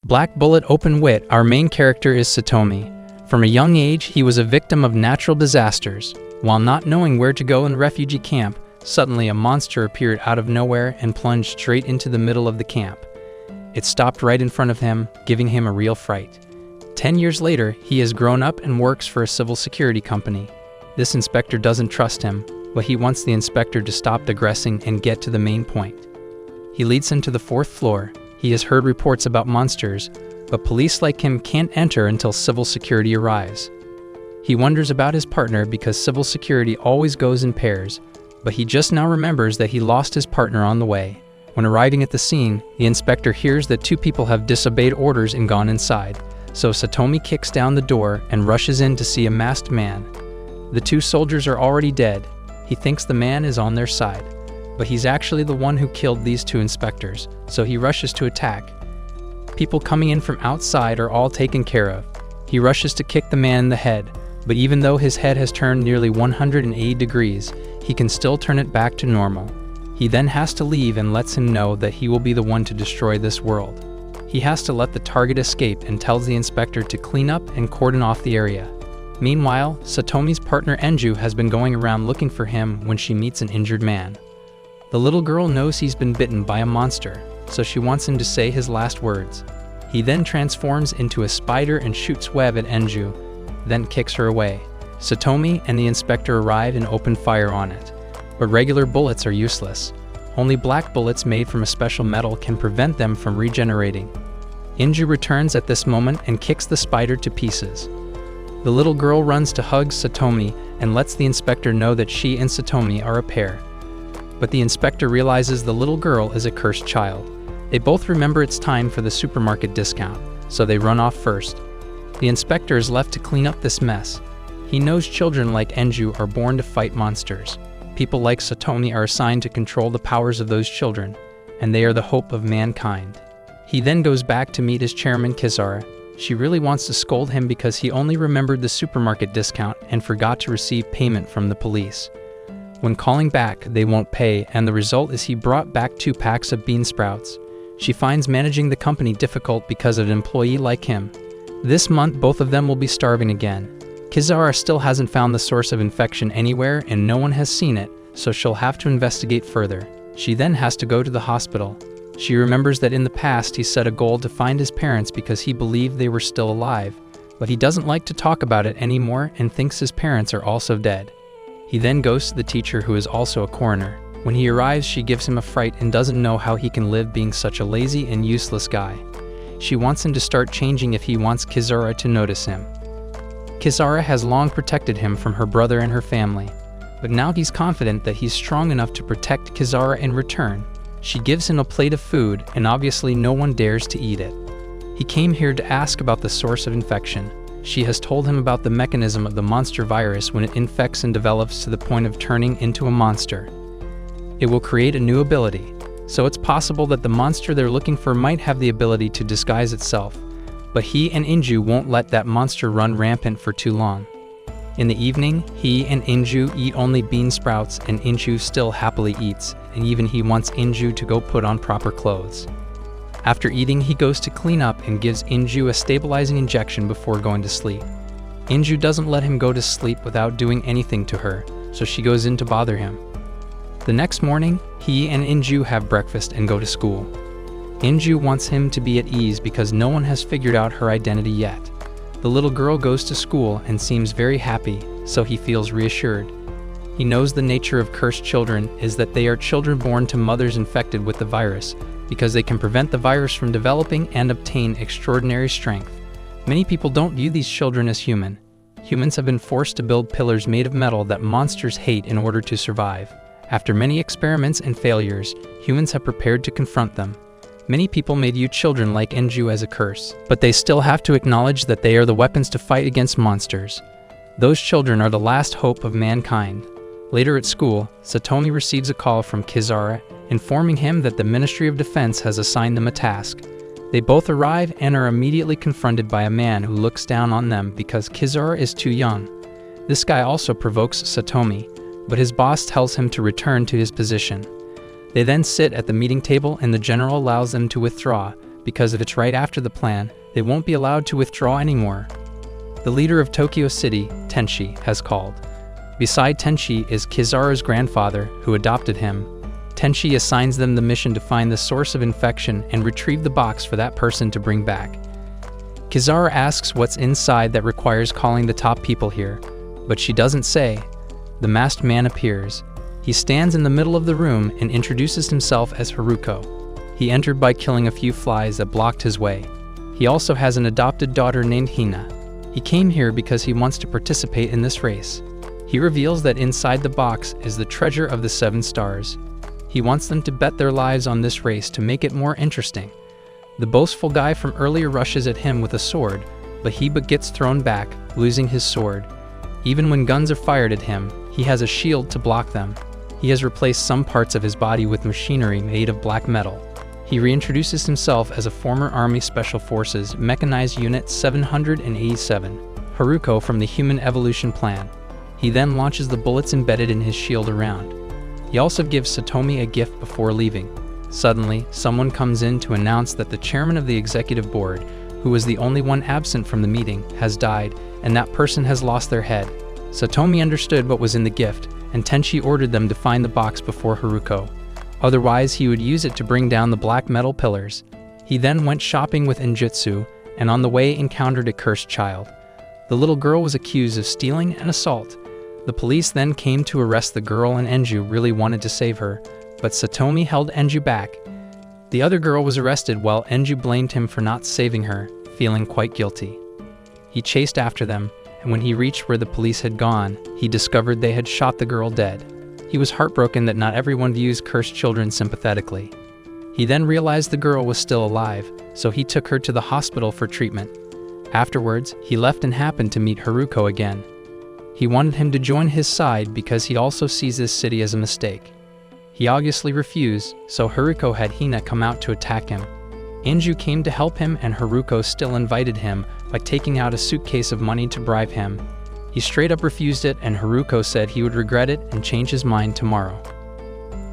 Black Bullet Open Wit. Our main character is Satomi. From a young age, he was a victim of natural disasters. While not knowing where to go in the refugee camp, suddenly a monster appeared out of nowhere and plunged straight into the middle of the camp. It stopped right in front of him, giving him a real fright. 10 years later, he has grown up and works for a civil security company. This inspector doesn't trust him, but he wants the inspector to stop digressing and get to the main point. He leads him to the 4th floor. He has heard reports about monsters, but police like him can't enter until civil security arrives. He wonders about his partner because civil security always goes in pairs, but he just now remembers that he lost his partner on the way. When arriving at the scene, the inspector hears that 2 people have disobeyed orders and gone inside, so Satomi kicks down the door and rushes in to see a masked man. The 2 soldiers are already dead. He thinks the man is on their side, but he's actually the one who killed these 2 inspectors, so he rushes to attack. People coming in from outside are all taken care of. He rushes to kick the man in the head, but even though his head has turned nearly 180 degrees, he can still turn it back to normal. He then has to leave and lets him know that he will be the one to destroy this world. He has to let the target escape and tells the inspector to clean up and cordon off the area. Meanwhile, Satomi's partner Enju has been going around looking for him when she meets an injured man. The little girl knows he's been bitten by a monster, so she wants him to say his last words. He then transforms into a spider and shoots web at Enju, then kicks her away. Satomi and the inspector arrive and open fire on it, but regular bullets are useless. Only black bullets made from a special metal can prevent them from regenerating. Enju returns at this moment and kicks the spider to pieces. The little girl runs to hug Satomi and lets the inspector know that she and Satomi are a pair. But the inspector realizes the little girl is a cursed child. They both remember it's time for the supermarket discount, so they run off first. The inspector is left to clean up this mess. He knows children like Enju are born to fight monsters. People like Satomi are assigned to control the powers of those children, and they are the hope of mankind. He then goes back to meet his chairman Kizara. She really wants to scold him because he only remembered the supermarket discount and forgot to receive payment from the police. When calling back, they won't pay, and the result is he brought back 2 packs of bean sprouts. She finds managing the company difficult because of an employee like him. This month, both of them will be starving again. Kizara still hasn't found the source of infection anywhere and no one has seen it, so she'll have to investigate further. She then has to go to the hospital. She remembers that in the past he set a goal to find his parents because he believed they were still alive, but he doesn't like to talk about it anymore and thinks his parents are also dead. He then goes to the teacher who is also a coroner. When he arrives, she gives him a fright and doesn't know how he can live being such a lazy and useless guy. She wants him to start changing if he wants Kizara to notice him. Kizara has long protected him from her brother and her family, but now he's confident that he's strong enough to protect Kizara in return. She gives him a plate of food, and obviously no one dares to eat it. He came here to ask about the source of infection. She has told him about the mechanism of the monster virus when it infects and develops to the point of turning into a monster. It will create a new ability, so it's possible that the monster they're looking for might have the ability to disguise itself, but he and Enju won't let that monster run rampant for too long. In the evening, he and Enju eat only bean sprouts and Enju still happily eats, and even he wants Enju to go put on proper clothes. After eating, he goes to clean up and gives Enju a stabilizing injection before going to sleep. Enju doesn't let him go to sleep without doing anything to her, so she goes in to bother him. The next morning, he and Enju have breakfast and go to school. Enju wants him to be at ease because no one has figured out her identity yet. The little girl goes to school and seems very happy, so he feels reassured. He knows the nature of cursed children is that they are children born to mothers infected with the virus, because they can prevent the virus from developing and obtain extraordinary strength. Many people don't view these children as human. Humans have been forced to build pillars made of metal that monsters hate in order to survive. After many experiments and failures, humans have prepared to confront them. Many people may view children like Enju as a curse, but they still have to acknowledge that they are the weapons to fight against monsters. Those children are the last hope of mankind. Later at school, Satomi receives a call from Kizara, informing him that the Ministry of Defense has assigned them a task. They both arrive and are immediately confronted by a man who looks down on them because Kizara is too young. This guy also provokes Satomi, but his boss tells him to return to his position. They then sit at the meeting table and the general allows them to withdraw, because if it's right after the plan, they won't be allowed to withdraw anymore. The leader of Tokyo City, Tenshi, has called. Beside Tenshi is Kizaru's grandfather, who adopted him. Tenshi assigns them the mission to find the source of infection and retrieve the box for that person to bring back. Kizaru asks what's inside that requires calling the top people here, but she doesn't say. The masked man appears. He stands in the middle of the room and introduces himself as Haruko. He entered by killing a few flies that blocked his way. He also has an adopted daughter named Hina. He came here because he wants to participate in this race. He reveals that inside the box is the treasure of the 7 stars. He wants them to bet their lives on this race to make it more interesting. The boastful guy from earlier rushes at him with a sword, but he gets thrown back, losing his sword. Even when guns are fired at him, he has a shield to block them. He has replaced some parts of his body with machinery made of black metal. He reintroduces himself as a former Army Special Forces Mechanized Unit 787, Haruko from the Human Evolution Plan. He then launches the bullets embedded in his shield around. He also gives Satomi a gift before leaving. Suddenly, someone comes in to announce that the chairman of the executive board, who was the only one absent from the meeting, has died, and that person has lost their head. Satomi understood what was in the gift, and Tenshi ordered them to find the box before Haruko. Otherwise, he would use it to bring down the black metal pillars. He then went shopping with Enjutsu, and on the way encountered a cursed child. The little girl was accused of stealing and assault. The police then came to arrest the girl, and Enju really wanted to save her, but Satomi held Enju back. The other girl was arrested while Enju blamed him for not saving her, feeling quite guilty. He chased after them, and when he reached where the police had gone, he discovered they had shot the girl dead. He was heartbroken that not everyone views cursed children sympathetically. He then realized the girl was still alive, so he took her to the hospital for treatment. Afterwards, he left and happened to meet Haruko again. He wanted him to join his side because he also sees this city as a mistake. He obviously refused, so Haruko had Hina come out to attack him. Enju came to help him, and Haruko still invited him by taking out a suitcase of money to bribe him. He straight up refused it, and Haruko said he would regret it and change his mind tomorrow.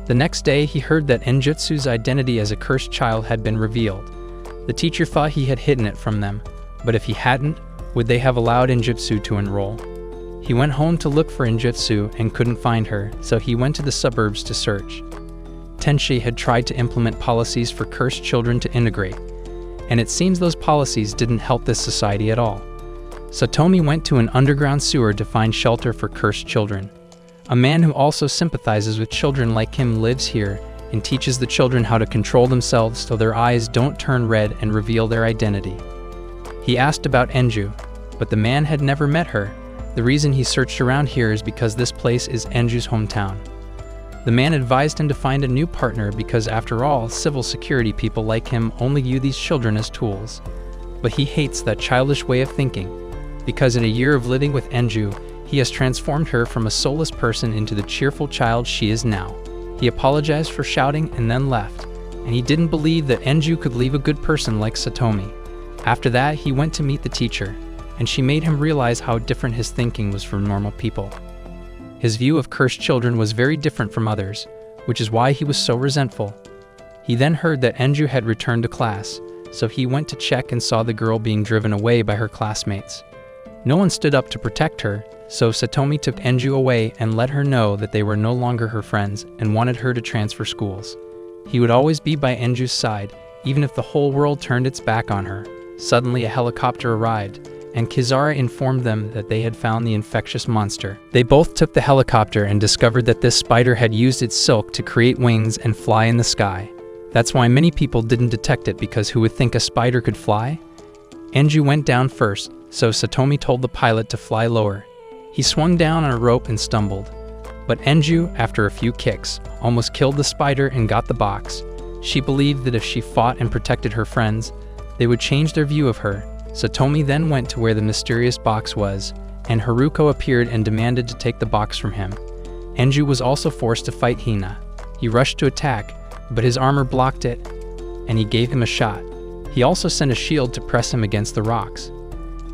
The next day, he heard that Enjutsu's identity as a cursed child had been revealed. The teacher thought he had hidden it from them, but if he hadn't, would they have allowed Enjutsu to enroll? He went home to look for Enjutsu and couldn't find her, so he went to the suburbs to search. Tenshi had tried to implement policies for cursed children to integrate, and it seems those policies didn't help this society at all. Satomi went to an underground sewer to find shelter for cursed children. A man who also sympathizes with children like him lives here and teaches the children how to control themselves so their eyes don't turn red and reveal their identity. He asked about Enju, but the man had never met her. The reason he searched around here is because this place is Enju's hometown. The man advised him to find a new partner because, after all, civil security people like him only view these children as tools. But he hates that childish way of thinking, because in a year of living with Enju, he has transformed her from a soulless person into the cheerful child she is now. He apologized for shouting and then left, and he didn't believe that Enju could leave a good person like Satomi. After that, he went to meet the teacher, and she made him realize how different his thinking was from normal people. His view of cursed children was very different from others, which is why he was so resentful. He then heard that Enju had returned to class, so he went to check and saw the girl being driven away by her classmates. No one stood up to protect her, so Satomi took Enju away and let her know that they were no longer her friends and wanted her to transfer schools. He would always be by Enju's side, even if the whole world turned its back on her. Suddenly, a helicopter arrived, and Kizaru informed them that they had found the infectious monster. They both took the helicopter and discovered that this spider had used its silk to create wings and fly in the sky. That's why many people didn't detect it, because who would think a spider could fly? Enju went down first, so Satomi told the pilot to fly lower. He swung down on a rope and stumbled. But Enju, after a few kicks, almost killed the spider and got the box. She believed that if she fought and protected her friends, they would change their view of her. Satomi then went to where the mysterious box was, and Haruko appeared and demanded to take the box from him. Enju was also forced to fight Hina. He rushed to attack, but his armor blocked it, and he gave him a shot. He also sent a shield to press him against the rocks.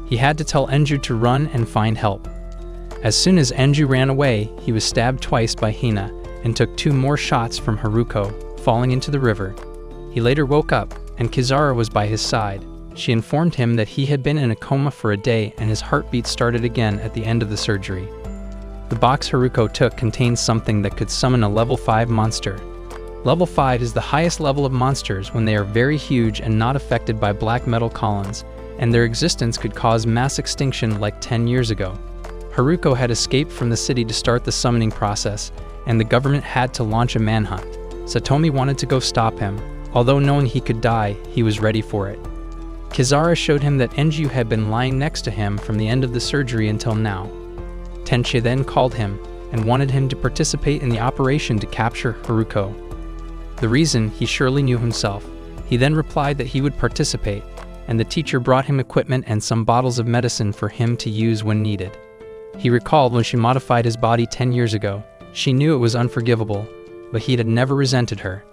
He had to tell Enju to run and find help. As soon as Enju ran away, he was stabbed twice by Hina and took 2 more shots from Haruko, falling into the river. He later woke up, and Kizaru was by his side. She informed him that he had been in a coma for a day and his heartbeat started again at the end of the surgery. The box Haruko took contained something that could summon a level 5 monster. Level 5 is the highest level of monsters when they are very huge and not affected by black metal columns, and their existence could cause mass extinction like 10 years ago. Haruko had escaped from the city to start the summoning process, and the government had to launch a manhunt. Satomi wanted to go stop him, although knowing he could die, he was ready for it. Kizaru showed him that Enju had been lying next to him from the end of the surgery until now. Tenchi then called him and wanted him to participate in the operation to capture Haruko. The reason he surely knew himself. He then replied that he would participate, and the teacher brought him equipment and some bottles of medicine for him to use when needed. He recalled when she modified his body 10 years ago. She knew it was unforgivable, but he had never resented her.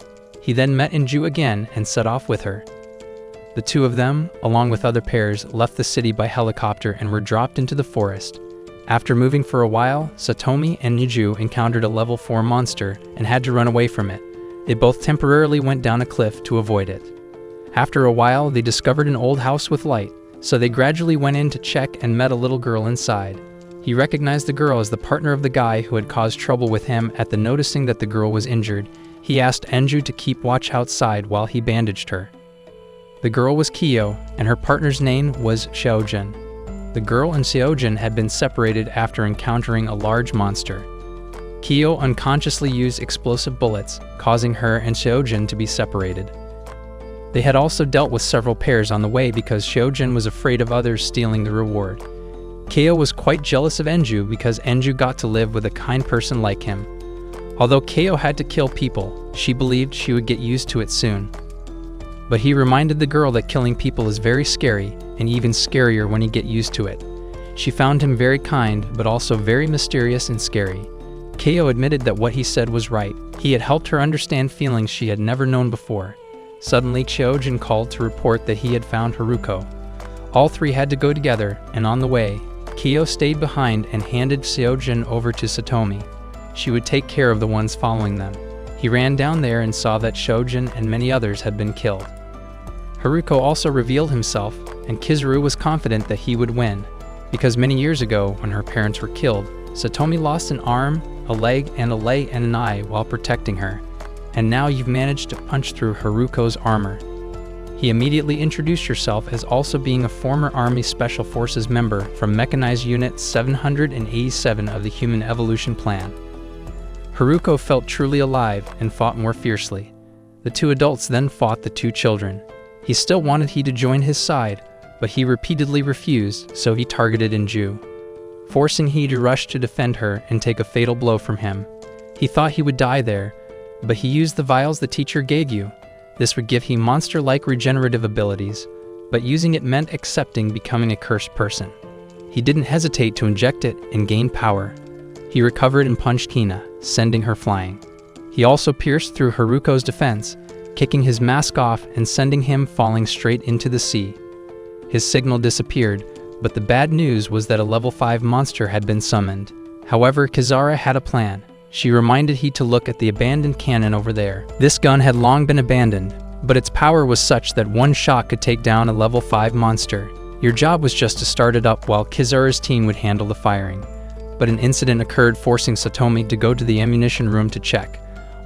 He then met Enju again and set off with her. The two of them, along with other pairs, left the city by helicopter and were dropped into the forest. After moving for a while, Satomi and Enju encountered a level 4 monster and had to run away from it. They both temporarily went down a cliff to avoid it. After a while, they discovered an old house with light, so they gradually went in to check and met a little girl inside. He recognized the girl as the partner of the guy who had caused trouble with him. At the noticing that the girl was injured, he asked Enju to keep watch outside while he bandaged her. The girl was Kyo, and her partner's name was Xiaojun. The girl and Xiaojun had been separated after encountering a large monster. Kyo unconsciously used explosive bullets, causing her and Xiaojun to be separated. They had also dealt with several pairs on the way because Xiaojun was afraid of others stealing the reward. Kyo was quite jealous of Enju because Enju got to live with a kind person like him. Although Kyo had to kill people, she believed she would get used to it soon. But he reminded the girl that killing people is very scary, and even scarier when you get used to it. She found him very kind, but also very mysterious and scary. Kyo admitted that what he said was right. He had helped her understand feelings she had never known before. Suddenly, Xiaojun called to report that he had found Haruko. All three had to go together, and on the way, Kyo stayed behind and handed Xiaojun over to Satomi. She would take care of the ones following them. He ran down there and saw that Xiaojun and many others had been killed. Haruko also revealed himself, and Kizaru was confident that he would win, because many years ago, when her parents were killed, Satomi lost an arm, a leg, and an eye while protecting her, and now you've managed to punch through Haruko's armor. He immediately introduced herself as also being a former Army Special Forces member from Mechanized Unit 787 of the Human Evolution Plan. Haruko felt truly alive and fought more fiercely. The two adults then fought the two children. He still wanted he to join his side, but he repeatedly refused, so he targeted Enju, forcing he to rush to defend her and take a fatal blow from him. He thought he would die there, but he used the vials the teacher gave you. This would give him monster-like regenerative abilities, but using it meant accepting becoming a cursed person. He didn't hesitate to inject it and gain power. He recovered and punched Hina, sending her flying. He also pierced through Haruko's defense, kicking his mask off and sending him falling straight into the sea. His signal disappeared, but the bad news was that a level 5 monster had been summoned. However, Kizaru had a plan. She reminded he to look at the abandoned cannon over there. This gun had long been abandoned, but its power was such that one shot could take down a level 5 monster. Your job was just to start it up while Kizaru's team would handle the firing. But an incident occurred, forcing Satomi to go to the ammunition room to check,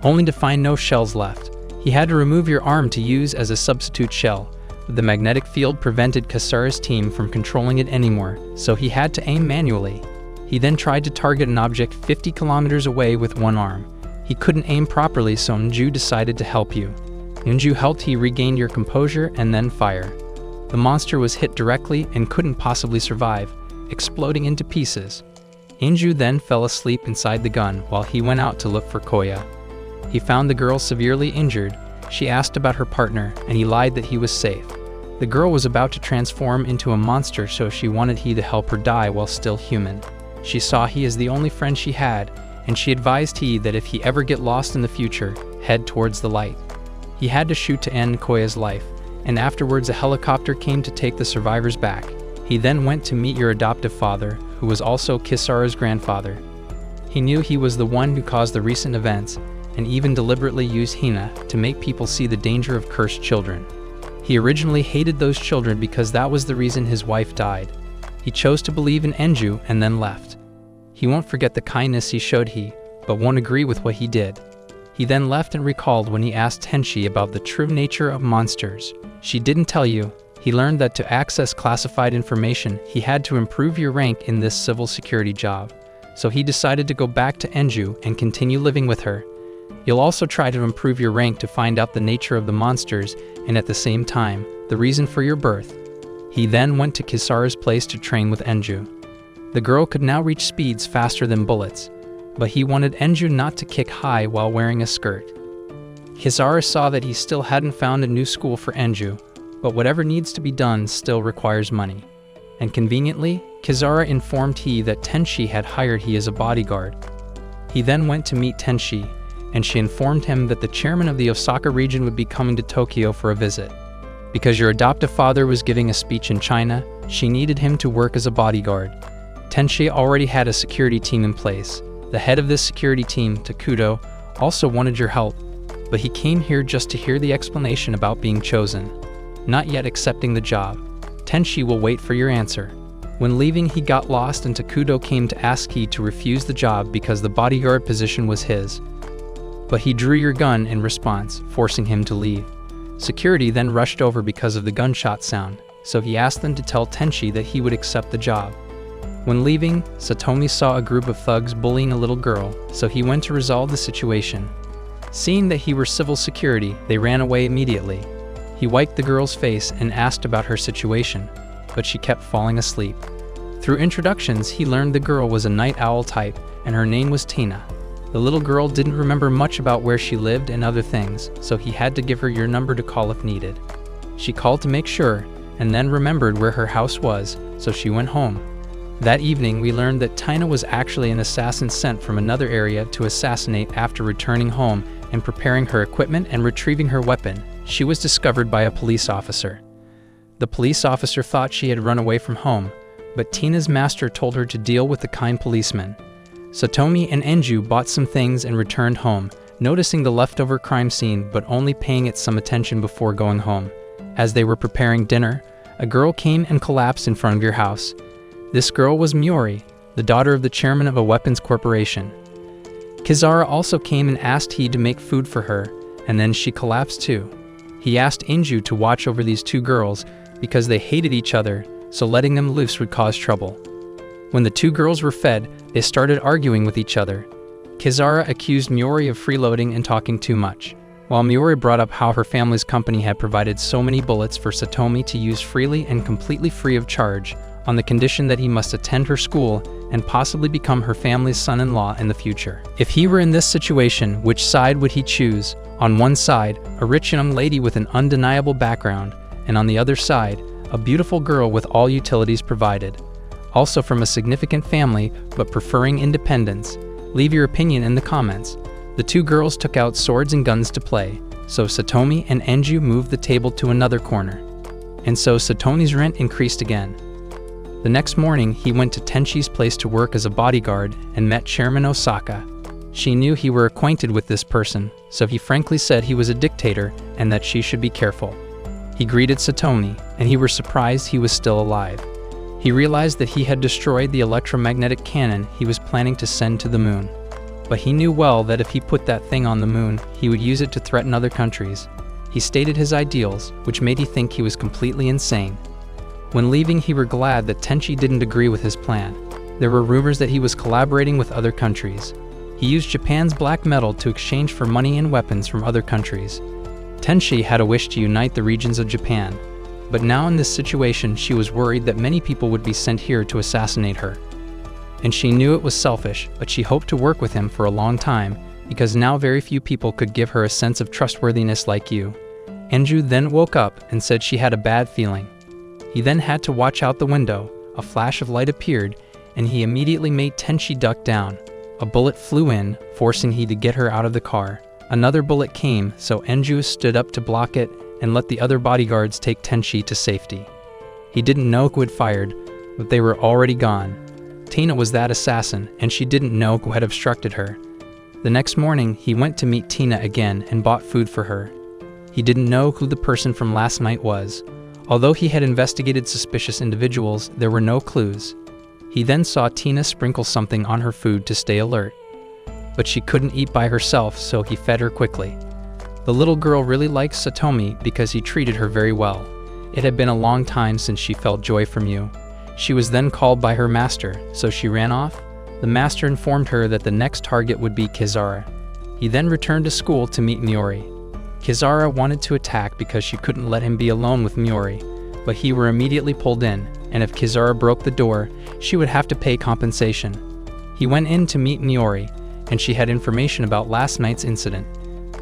only to find no shells left. He had to remove your arm to use as a substitute shell. The magnetic field prevented Kizaru's team from controlling it anymore, so he had to aim manually. He then tried to target an object 50 kilometers away with one arm. He couldn't aim properly, so Enju decided to help you. Enju helped he regain your composure and then fire. The monster was hit directly and couldn't possibly survive, exploding into pieces. Enju then fell asleep inside the gun while he went out to look for Koya. He found the girl severely injured. She asked about her partner, and he lied that he was safe. The girl was about to transform into a monster, so she wanted he to help her die while still human. She saw he as the only friend she had, and she advised he that if he ever get lost in the future, head towards the light. He had to shoot to end Koya's life, and afterwards a helicopter came to take the survivors back. He then went to meet your adoptive father, who was also Kizaru's grandfather. He knew he was the one who caused the recent events, and even deliberately used Hina to make people see the danger of cursed children. He originally hated those children because that was the reason his wife died. He chose to believe in Enju and then left. He won't forget the kindness he showed but won't agree with what he did. He then left and recalled when he asked Tenshi about the true nature of monsters. She didn't tell you. He learned that to access classified information, he had to improve your rank in this civil security job. So he decided to go back to Enju and continue living with her. You'll also try to improve your rank to find out the nature of the monsters and at the same time, the reason for your birth. He then went to Kisara's place to train with Enju. The girl could now reach speeds faster than bullets, but he wanted Enju not to kick high while wearing a skirt. Kisara saw that he still hadn't found a new school for Enju, but whatever needs to be done still requires money. And conveniently, Kisara informed he that Tenshi had hired he as a bodyguard. He then went to meet Tenshi, and she informed him that the chairman of the Osaka region would be coming to Tokyo for a visit. Because your adoptive father was giving a speech in China, she needed him to work as a bodyguard. Tenshi already had a security team in place. The head of this security team, Takudo, also wanted your help, but he came here just to hear the explanation about being chosen, not yet accepting the job. Tenshi will wait for your answer. When leaving, he got lost and Takudo came to ask he to refuse the job because the bodyguard position was his. But he drew your gun in response, forcing him to leave. Security then rushed over because of the gunshot sound, so he asked them to tell Tenshi that he would accept the job. When leaving, Satomi saw a group of thugs bullying a little girl, so he went to resolve the situation. Seeing that he were civil security, they ran away immediately. He wiped the girl's face and asked about her situation, but she kept falling asleep. Through introductions, he learned the girl was a night owl type, and her name was Tina. The little girl didn't remember much about where she lived and other things, so he had to give her your number to call if needed. She called to make sure, and then remembered where her house was, so she went home. That evening, we learned that Tina was actually an assassin sent from another area to assassinate after returning home and preparing her equipment and retrieving her weapon. She was discovered by a police officer. The police officer thought she had run away from home, but Tina's master told her to deal with the kind policeman. Satomi and Enju bought some things and returned home, noticing the leftover crime scene but only paying it some attention before going home. As they were preparing dinner, a girl came and collapsed in front of your house. This girl was Miori, the daughter of the chairman of a weapons corporation. Kisara also came and asked he to make food for her, and then she collapsed too. He asked Enju to watch over these two girls because they hated each other, so letting them loose would cause trouble. When the two girls were fed, they started arguing with each other. Kisara accused Miori of freeloading and talking too much, while Miori brought up how her family's company had provided so many bullets for Satomi to use freely and completely free of charge, on the condition that he must attend her school and possibly become her family's son-in-law in the future. If he were in this situation, which side would he choose? On one side, a rich young lady with an undeniable background, and on the other side, a beautiful girl with all utilities provided. Also from a significant family, but preferring independence. Leave your opinion in the comments. The two girls took out swords and guns to play, so Satomi and Enju moved the table to another corner. And so Satomi's rent increased again. The next morning, he went to Tenshi's place to work as a bodyguard and met Chairman Osaka. She knew he were acquainted with this person, so he frankly said he was a dictator and that she should be careful. He greeted Satomi, and he was surprised he was still alive. He realized that he had destroyed the electromagnetic cannon he was planning to send to the moon. But he knew well that if he put that thing on the moon, he would use it to threaten other countries. He stated his ideals, which made he think he was completely insane. When leaving, he were glad that Tenshi didn't agree with his plan. There were rumors that he was collaborating with other countries. He used Japan's black metal to exchange for money and weapons from other countries. Tenshi had a wish to unite the regions of Japan, but now in this situation she was worried that many people would be sent here to assassinate her. And she knew it was selfish, but she hoped to work with him for a long time, because now very few people could give her a sense of trustworthiness like you. Enju then woke up and said she had a bad feeling. He then had to watch out the window. A flash of light appeared, and he immediately made Tenshi duck down. A bullet flew in, forcing he to get her out of the car. Another bullet came, so Enju stood up to block it and let the other bodyguards take Tenshi to safety. He didn't know who had fired, but they were already gone. Tina was that assassin, and she didn't know who had obstructed her. The next morning, he went to meet Tina again and bought food for her. He didn't know who the person from last night was. Although he had investigated suspicious individuals, there were no clues. He then saw Tina sprinkle something on her food to stay alert. But she couldn't eat by herself, so he fed her quickly. The little girl really liked Satomi because he treated her very well. It had been a long time since she felt joy from you. She was then called by her master, so she ran off. The master informed her that the next target would be Kizara. He then returned to school to meet Miori. Kizara wanted to attack because she couldn't let him be alone with Miori, but he were immediately pulled in, and if Kizara broke the door, she would have to pay compensation. He went in to meet Miori, and she had information about last night's incident.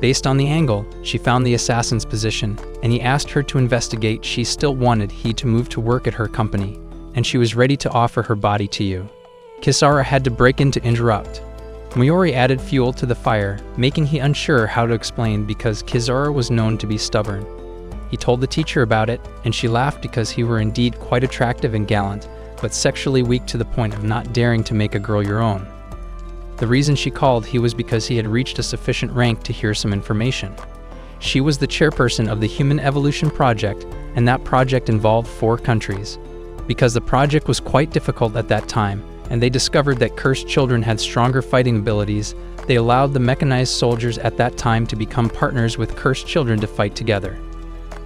Based on the angle, she found the assassin's position, and he asked her to investigate. She still wanted he to move to work at her company, and she was ready to offer her body to you. Kizara had to break in to interrupt. Miori added fuel to the fire, making he unsure how to explain because Kizara was known to be stubborn. He told the teacher about it, and she laughed because he were indeed quite attractive and gallant, but sexually weak to the point of not daring to make a girl your own. The reason she called he was because he had reached a sufficient rank to hear some information. She was the chairperson of the Human Evolution Project, and that project involved 4 countries. Because the project was quite difficult at that time, and they discovered that cursed children had stronger fighting abilities, they allowed the mechanized soldiers at that time to become partners with cursed children to fight together.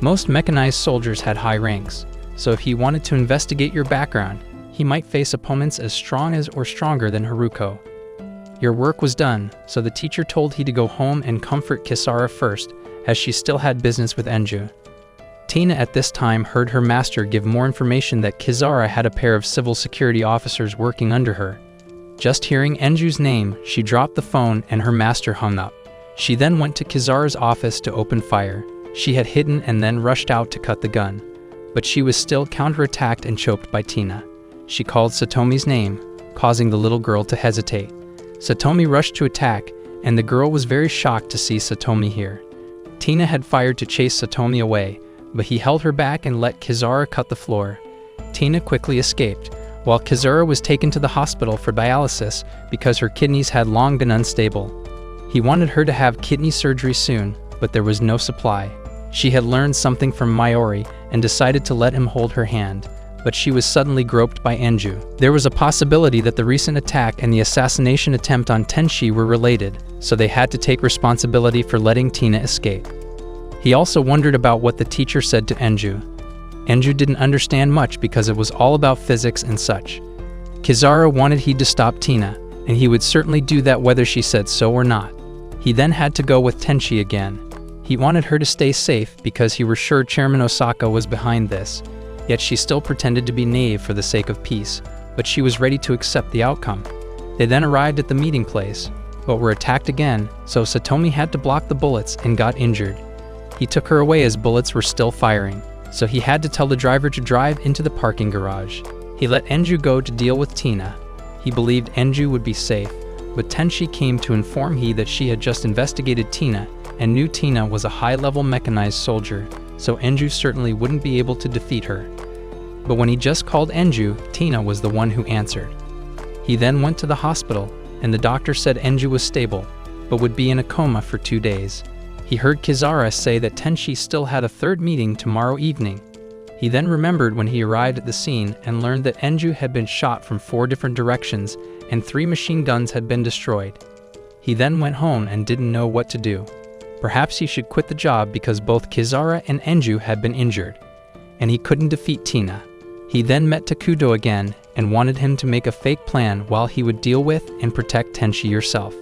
Most mechanized soldiers had high ranks, so if he wanted to investigate your background, he might face opponents as strong as or stronger than Haruko. Your work was done, so the teacher told he to go home and comfort Kizara first, as she still had business with Enju. Tina at this time heard her master give more information that Kizara had a pair of civil security officers working under her. Just hearing Enju's name, she dropped the phone and her master hung up. She then went to Kizara's office to open fire. She had hidden and then rushed out to cut the gun. But she was still counterattacked and choked by Tina. She called Satomi's name, causing the little girl to hesitate. Satomi rushed to attack, and the girl was very shocked to see Satomi here. Tina had fired to chase Satomi away, but he held her back and let Kizara cut the floor. Tina quickly escaped, while Kizara was taken to the hospital for dialysis because her kidneys had long been unstable. He wanted her to have kidney surgery soon, but there was no supply. She had learned something from Miori and decided to let him hold her hand, but she was suddenly groped by Enju. There was a possibility that the recent attack and the assassination attempt on Tenshi were related, so they had to take responsibility for letting Tina escape. He also wondered about what the teacher said to Enju. Enju didn't understand much because it was all about physics and such. Kizara wanted he to stop Tina, and he would certainly do that whether she said so or not. He then had to go with Tenshi again. He wanted her to stay safe because he was sure Chairman Osaka was behind this, yet she still pretended to be naive for the sake of peace, but she was ready to accept the outcome. They then arrived at the meeting place, but were attacked again, so Satomi had to block the bullets and got injured. He took her away as bullets were still firing, so he had to tell the driver to drive into the parking garage. He let Enju go to deal with Tina. He believed Enju would be safe, but Tenshi came to inform he that she had just investigated Tina and knew Tina was a high-level mechanized soldier, so Enju certainly wouldn't be able to defeat her. But when he just called Enju, Tina was the one who answered. He then went to the hospital, and the doctor said Enju was stable, but would be in a coma for 2 days. He heard Kizara say that Tenshi still had a third meeting tomorrow evening. He then remembered when he arrived at the scene and learned that Enju had been shot from 4 different directions and 3 machine guns had been destroyed. He then went home and didn't know what to do. Perhaps he should quit the job because both Kizara and Enju had been injured, and he couldn't defeat Tina. He then met Takudo again and wanted him to make a fake plan while he would deal with and protect Tenshi herself.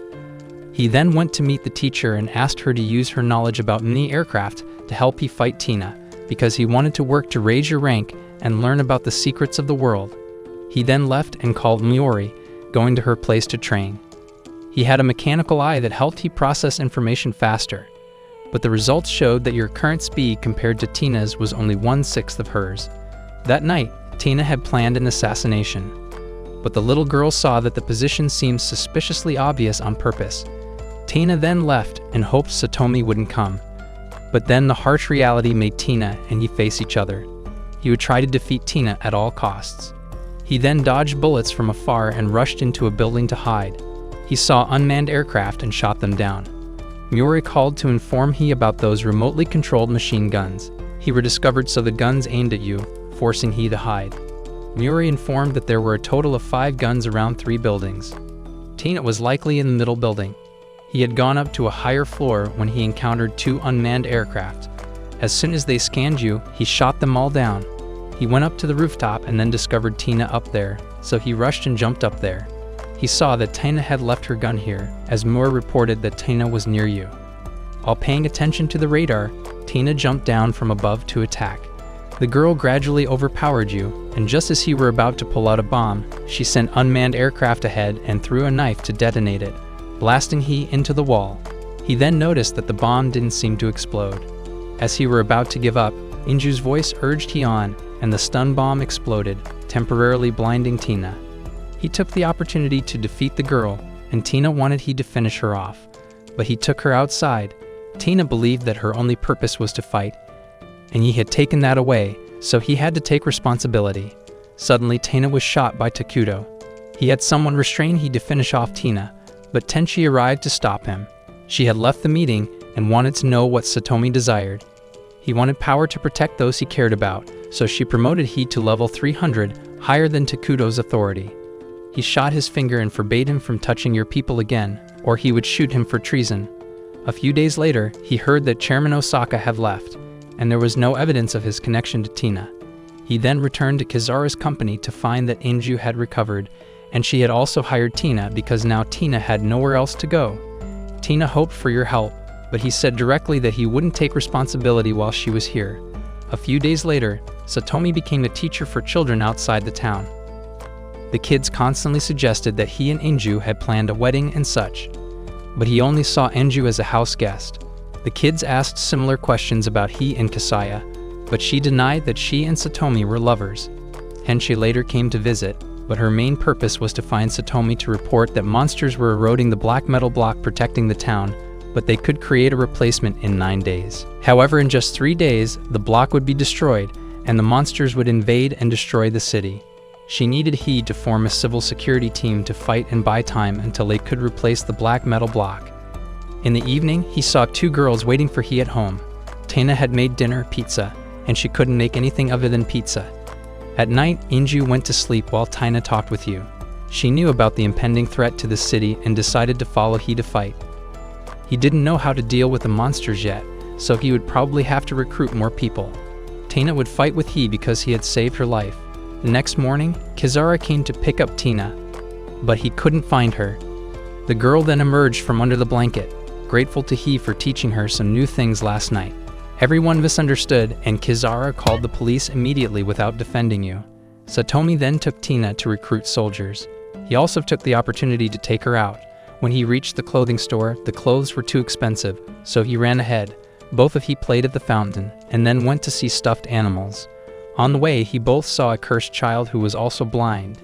He then went to meet the teacher and asked her to use her knowledge about mini aircraft to help he fight Tina, because he wanted to work to raise your rank and learn about the secrets of the world. He then left and called Miori, going to her place to train. He had a mechanical eye that helped he process information faster, but the results showed that your current speed compared to Tina's was only 1/6 of hers. That night, Tina had planned an assassination, but the little girl saw that the position seemed suspiciously obvious on purpose. Tina then left and hoped Satomi wouldn't come, but then the harsh reality made Tina and he face each other. He would try to defeat Tina at all costs. He then dodged bullets from afar and rushed into a building to hide. He saw unmanned aircraft and shot them down. Murray called to inform he about those remotely controlled machine guns. He were discovered, so the guns aimed at you, forcing he to hide. Murray informed that there were a total of 5 guns around 3 buildings. Tina was likely in the middle building. He had gone up to a higher floor when he encountered 2 unmanned aircraft. As soon as they scanned you, he shot them all down. He went up to the rooftop and then discovered Tina up there, so he rushed and jumped up there. He saw that Tina had left her gun here, as Moore reported that Tina was near you. While paying attention to the radar, Tina jumped down from above to attack. The girl gradually overpowered you, and just as he were about to pull out a bomb, she sent unmanned aircraft ahead and threw a knife to detonate it, blasting he into the wall. He then noticed that the bomb didn't seem to explode. As he were about to give up, Inju's voice urged he on, and the stun bomb exploded, temporarily blinding Tina. He took the opportunity to defeat the girl, and Tina wanted he to finish her off, but he took her outside. Tina believed that her only purpose was to fight, and he had taken that away, so he had to take responsibility. Suddenly, Tina was shot by Takuto. He had someone restrain he to finish off Tina, but Tenchi arrived to stop him. She had left the meeting and wanted to know what Satomi desired. He wanted power to protect those he cared about, so she promoted he to level 300, higher than Takuto's authority. He shot his finger and forbade him from touching your people again, or he would shoot him for treason. A few days later, he heard that Chairman Osaka had left, and there was no evidence of his connection to Tina. He then returned to Kizara's company to find that Inju had recovered, and she had also hired Tina because now Tina had nowhere else to go. Tina hoped for your help, but he said directly that he wouldn't take responsibility while she was here. A few days later, Satomi became a teacher for children outside the town. The kids constantly suggested that he and Inju had planned a wedding and such, but he only saw Inju as a house guest. The kids asked similar questions about he and Kasaya, but she denied that she and Satomi were lovers. Henshi later came to visit, but her main purpose was to find Satomi to report that monsters were eroding the black metal block protecting the town, but they could create a replacement in 9 days. However, in just 3 days, the block would be destroyed, and the monsters would invade and destroy the city. She needed he to form a civil security team to fight and buy time until they could replace the black metal block. In the evening, he saw 2 girls waiting for he at home. Tina had made dinner, pizza, and she couldn't make anything other than pizza. At night, Inju went to sleep while Tina talked with you. She knew about the impending threat to the city and decided to follow he to fight. He didn't know how to deal with the monsters yet, so he would probably have to recruit more people. Tina would fight with he because he had saved her life. The next morning, Kizara came to pick up Tina, but he couldn't find her. The girl then emerged from under the blanket, grateful to he for teaching her some new things last night. Everyone misunderstood, and Kizara called the police immediately without defending you. Satomi then took Tina to recruit soldiers. He also took the opportunity to take her out. When he reached the clothing store, the clothes were too expensive, so he ran ahead. Both of he played at the fountain, and then went to see stuffed animals. On the way, he both saw a cursed child who was also blind.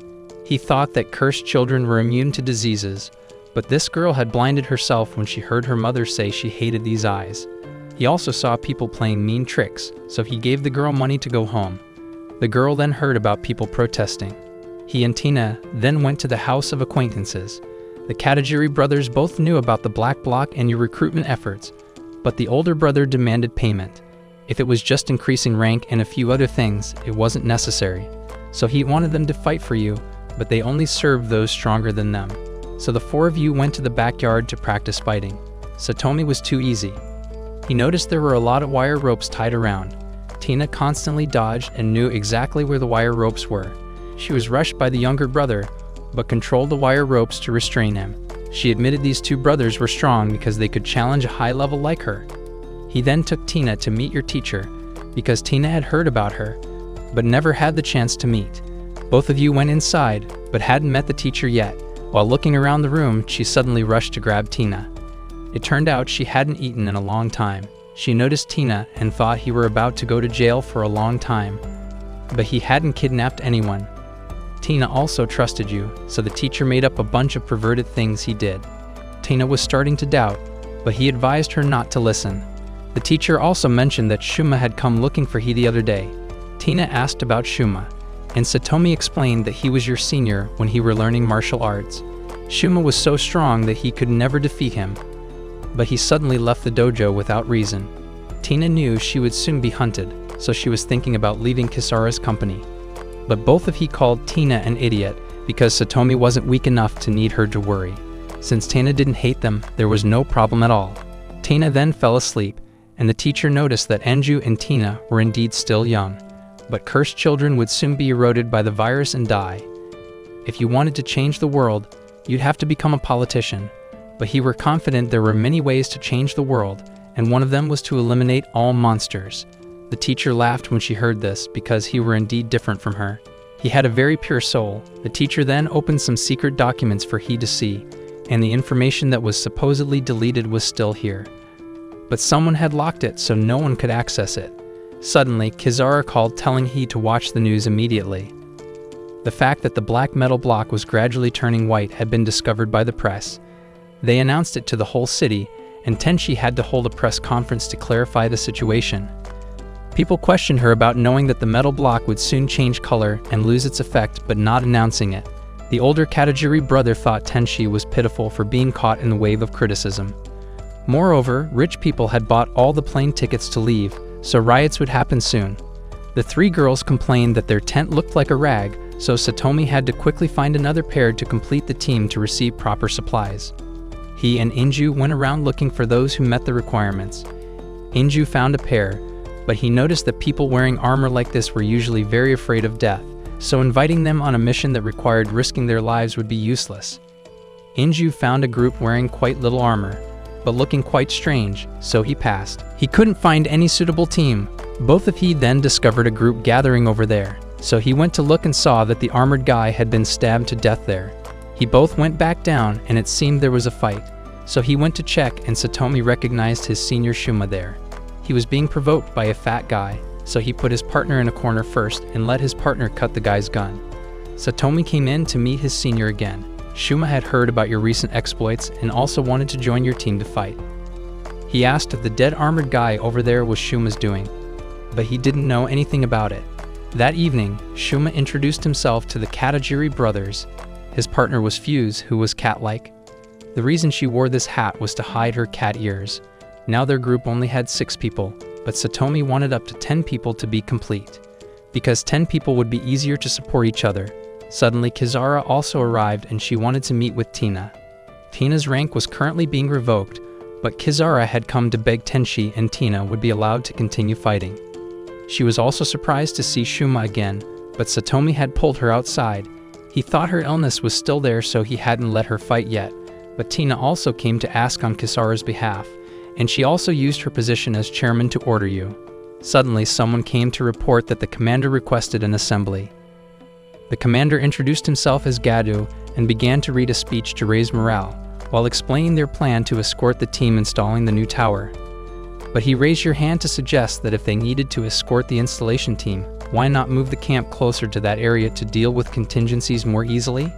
He thought that cursed children were immune to diseases, but this girl had blinded herself when she heard her mother say she hated these eyes. He also saw people playing mean tricks, so he gave the girl money to go home. The girl then heard about people protesting. He and Tina then went to the house of acquaintances. The Katajiri brothers both knew about the Black Bloc and your recruitment efforts, but the older brother demanded payment. If it was just increasing rank and a few other things, it wasn't necessary. So he wanted them to fight for you, but they only served those stronger than them. So the 4 of you went to the backyard to practice fighting. Satomi was too easy. He noticed there were a lot of wire ropes tied around. Tina constantly dodged and knew exactly where the wire ropes were. She was rushed by the younger brother, but controlled the wire ropes to restrain him. She admitted these 2 brothers were strong because they could challenge a high level like her. He then took Tina to meet your teacher, because Tina had heard about her, but never had the chance to meet. Both of you went inside, but hadn't met the teacher yet. While looking around the room, she suddenly rushed to grab Tina. It turned out she hadn't eaten in a long time. She noticed Tina and thought he were about to go to jail for a long time, but he hadn't kidnapped anyone. Tina also trusted you, so the teacher made up a bunch of perverted things he did. Tina was starting to doubt, but he advised her not to listen. The teacher also mentioned that Shuma had come looking for he the other day. Tina asked about Shuma, and Satomi explained that he was your senior when he were learning martial arts. Shuma was so strong that he could never defeat him. but he suddenly left the dojo without reason. Tina knew she would soon be hunted, so she was thinking about leaving Kisara's company. But both of he called Tina an idiot because Satomi wasn't weak enough to need her to worry. Since Tina didn't hate them, there was no problem at all. Tina then fell asleep, and the teacher noticed that Anju and Tina were indeed still young. But cursed children would soon be eroded by the virus and die. If you wanted to change the world, you'd have to become a politician. But he were confident there were many ways to change the world, and one of them was to eliminate all monsters. The teacher laughed when she heard this because he were indeed different from her. He had a very pure soul. The teacher then opened some secret documents for he to see, and the information that was supposedly deleted was still here. But someone had locked it so no one could access it. Suddenly, Kisara called telling he to watch the news immediately. The fact that the black metal block was gradually turning white had been discovered by the press. They announced it to the whole city, and Tenshi had to hold a press conference to clarify the situation. People questioned her about knowing that the metal block would soon change color and lose its effect but not announcing it. The older Katajiri brother thought Tenshi was pitiful for being caught in the wave of criticism. Moreover, rich people had bought all the plane tickets to leave, so riots would happen soon. The three girls complained that their tent looked like a rag, so Satomi had to quickly find another pair to complete the team to receive proper supplies. He and Inju went around looking for those who met the requirements. Inju found a pair, but he noticed that people wearing armor like this were usually very afraid of death, so inviting them on a mission that required risking their lives would be useless. Inju found a group wearing quite little armor, but looking quite strange, so he passed. He couldn't find any suitable team. Both of he then discovered a group gathering over there, so he went to look and saw that the armored guy had been stabbed to death there. He both went back down and it seemed there was a fight, so he went to check and Satomi recognized his senior Shuma there. He was being provoked by a fat guy, so he put his partner in a corner first and let his partner cut the guy's gun. Satomi came in to meet his senior again. Shuma had heard about your recent exploits and also wanted to join your team to fight. He asked if the dead armored guy over there was Shuma's doing, but he didn't know anything about it. That evening, Shuma introduced himself to the Katajiri brothers. His partner was Fuse, who was cat-like. The reason she wore this hat was to hide her cat ears. Now their group only had 6 people, but Satomi wanted up to 10 people to be complete, because 10 people would be easier to support each other. Suddenly, Kisara also arrived and she wanted to meet with Tina. Tina's rank was currently being revoked, but Kisara had come to beg Tenshi and Tina would be allowed to continue fighting. She was also surprised to see Shuma again, but Satomi had pulled her outside. He thought her illness was still there, so he hadn't let her fight yet, but Tina also came to ask on Kisara's behalf, and she also used her position as chairman to order you. Suddenly, someone came to report that the commander requested an assembly. The commander introduced himself as Gadu and began to read a speech to raise morale, while explaining their plan to escort the team installing the new tower. But he raised your hand to suggest that if they needed to escort the installation team, why not move the camp closer to that area to deal with contingencies more easily?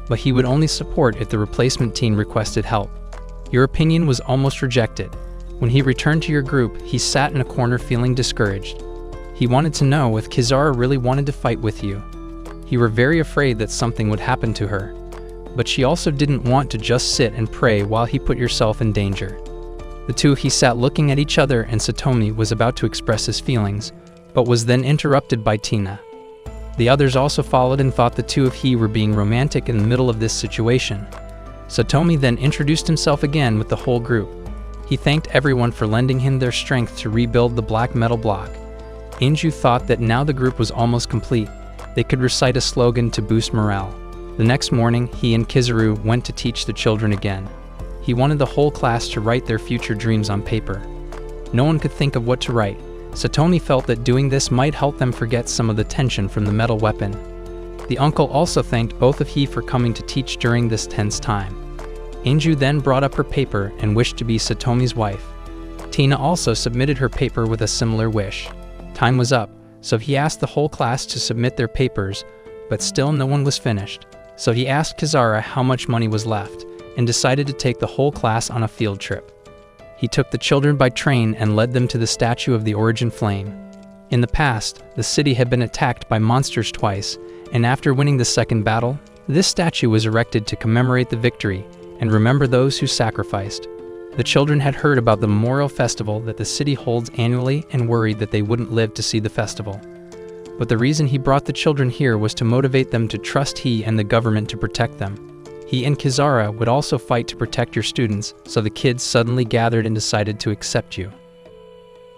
But he would only support if the replacement team requested help. Your opinion was almost rejected. When he returned to your group, he sat in a corner feeling discouraged. He wanted to know if Kisara really wanted to fight with you. You were very afraid that something would happen to her. But she also didn't want to just sit and pray while he put yourself in danger. The two he sat looking at each other and Satomi was about to express his feelings, but was then interrupted by Tina. The others also followed and thought the two of he were being romantic in the middle of this situation. Satomi then introduced himself again with the whole group. He thanked everyone for lending him their strength to rebuild the black metal block. Inju thought that now the group was almost complete. They could recite a slogan to boost morale. The next morning, he and Kizaru went to teach the children again. He wanted the whole class to write their future dreams on paper. No one could think of what to write. Satomi felt that doing this might help them forget some of the tension from the metal weapon. The uncle also thanked both of he for coming to teach during this tense time. Inju then brought up her paper and wished to be Satomi's wife. Tina also submitted her paper with a similar wish. Time was up, so he asked the whole class to submit their papers, but still no one was finished. So he asked Kisara how much money was left, and decided to take the whole class on a field trip. He took the children by train and led them to the statue of the Origin Flame. In the past, the city had been attacked by monsters twice, and after winning the second battle, this statue was erected to commemorate the victory and remember those who sacrificed. The children had heard about the memorial festival that the city holds annually and worried that they wouldn't live to see the festival. But the reason he brought the children here was to motivate them to trust he and the government to protect them. He and Kizara would also fight to protect your students, so the kids suddenly gathered and decided to accept you.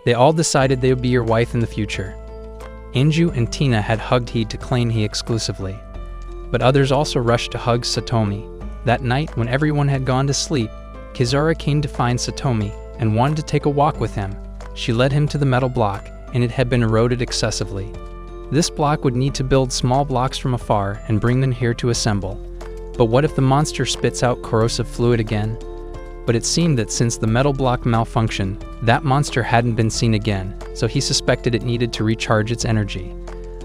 They all decided they would be your wife in the future. Inju and Tina had hugged he to claim he exclusively. But others also rushed to hug Satomi. That night, when everyone had gone to sleep, Kizara came to find Satomi and wanted to take a walk with him. She led him to the metal block, and it had been eroded excessively. This block would need to build small blocks from afar and bring them here to assemble. But what if the monster spits out corrosive fluid again? But it seemed that since the metal block malfunctioned, that monster hadn't been seen again, so he suspected it needed to recharge its energy.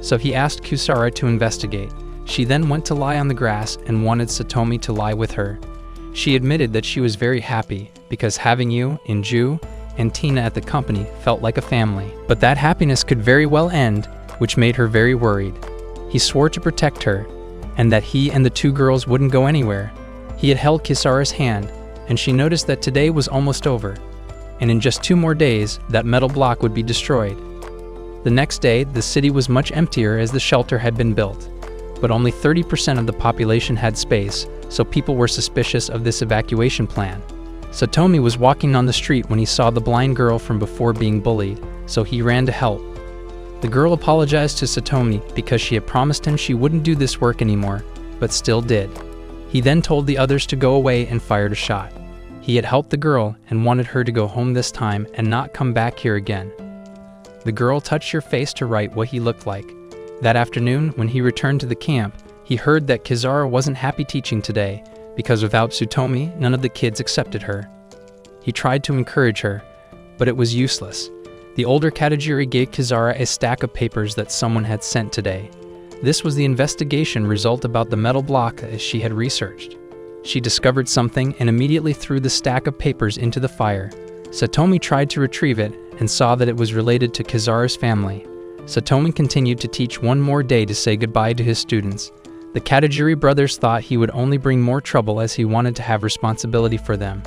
So he asked Kusara to investigate. She then went to lie on the grass and wanted Satomi to lie with her. She admitted that she was very happy, because having you, Inju, and Tina at the company felt like a family. But that happiness could very well end, which made her very worried. He swore to protect her, and that he and the two girls wouldn't go anywhere. He had held Kisara's hand, and she noticed that today was almost over, and in just 2 more days, that metal block would be destroyed. The next day, the city was much emptier as the shelter had been built, but only 30% of the population had space, so people were suspicious of this evacuation plan. Satomi was walking on the street when he saw the blind girl from before being bullied, so he ran to help. The girl apologized to Satomi because she had promised him she wouldn't do this work anymore, but still did. He then told the others to go away and fired a shot. He had helped the girl and wanted her to go home this time and not come back here again. The girl touched her face to write what he looked like. That afternoon, when he returned to the camp, he heard that Kizara wasn't happy teaching today because without Tsutomi, none of the kids accepted her. He tried to encourage her, but it was useless. The older Katajiri gave Kizara a stack of papers that someone had sent today. This was the investigation result about the metal block as she had researched. She discovered something and immediately threw the stack of papers into the fire. Satomi tried to retrieve it and saw that it was related to Kizara's family. Satomi continued to teach 1 more day to say goodbye to his students. The Katajiri brothers thought he would only bring more trouble as he wanted to have responsibility for them.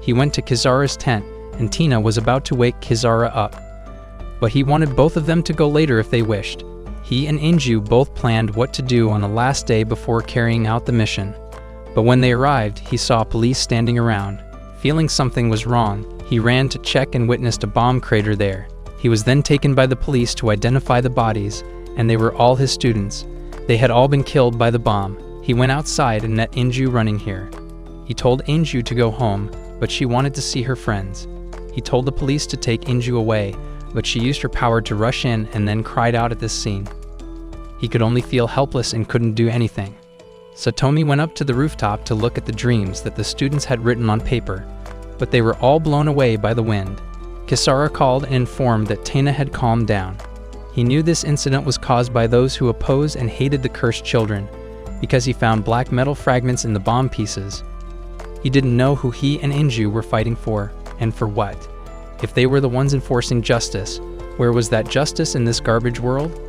He went to Kizara's tent, and Tina was about to wake Kizara up. But he wanted both of them to go later if they wished. He and Inju both planned what to do on the last day before carrying out the mission. But when they arrived, he saw police standing around. Feeling something was wrong, he ran to check and witnessed a bomb crater there. He was then taken by the police to identify the bodies, and they were all his students. They had all been killed by the bomb. He went outside and met Inju running here. He told Inju to go home, but she wanted to see her friends. He told the police to take Inju away, but she used her power to rush in and then cried out at this scene. He could only feel helpless and couldn't do anything. Satomi went up to the rooftop to look at the dreams that the students had written on paper, but they were all blown away by the wind. Kisara called and informed that Tina had calmed down. He knew this incident was caused by those who opposed and hated the cursed children, because he found black metal fragments in the bomb pieces. He didn't know who he and Inju were fighting for, and for what. If they were the ones enforcing justice, where was that justice in this garbage world?